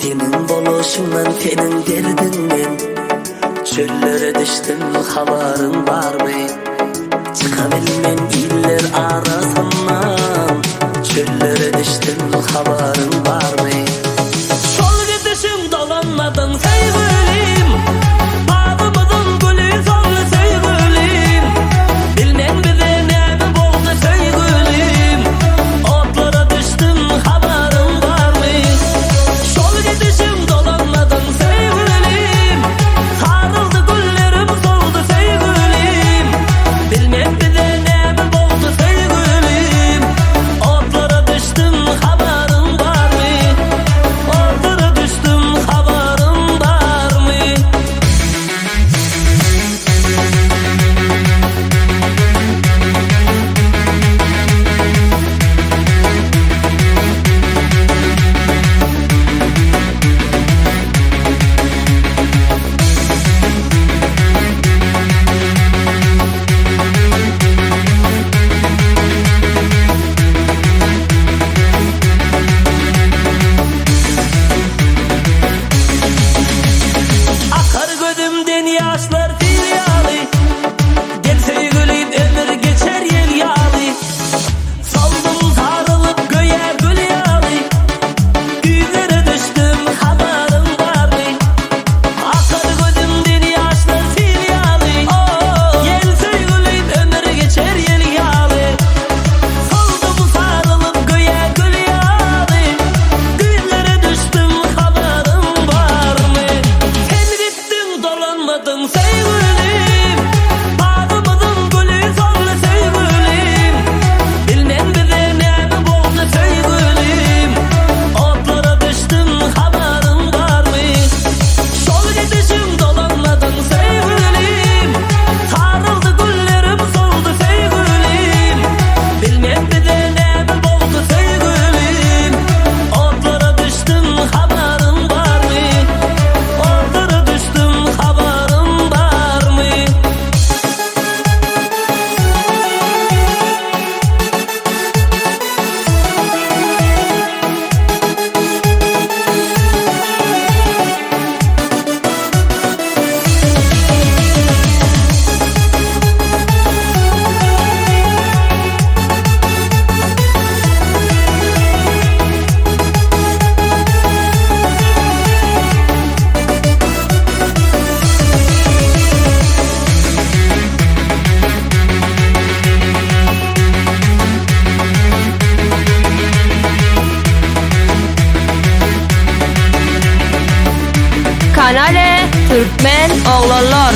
Senin boluşundan, senin derdinden çöllere düştüm, haberin var mı? Çıkabilmem iller arasından çöllere düştüm, haberin var mı? Sol gidişim dolanmadın sevgilim, bağımızın gülü sollu sevgilim. Bilmem bize ne oldu sevgilim, otlara düştüm, haberin var mı? Sol gidişim dolanmadın sevgilim, sarıldı güllerim soldu sevgilim. Bilmem bize ne oldu sevgilim, otlara düştüm, haberin var mı? Otlara düştüm, haberin var mı? Akar gözümden yaşlar filyalı, gel sevgilim ömür geçer yel yalı. Saldım sarılıp göğe gül yalı, güzlere düştüm, haberin var mı? Akar gözümden yaşlar filyalı, gel sevgilim ömür geçer yel yalı. Saldım sarılıp göğe gül yalı, güzlere düştüm, haberin var mı? Sen gittin dolanmadın sevgilim, bağımızın gülü sollu sevgilim. Bilmem bize ne oldu sevgilim, otlara düştüm, haberin var mı? Sol gidişim dolanmadın sevgilim, sarıldı güllerim soldu sevgilim. Bilmem bize ne oldu sevgilim, otlara düştüm, haberin var mı? Otlara düştüm, haberin var mı? Kanale Türkmen Oğlanlar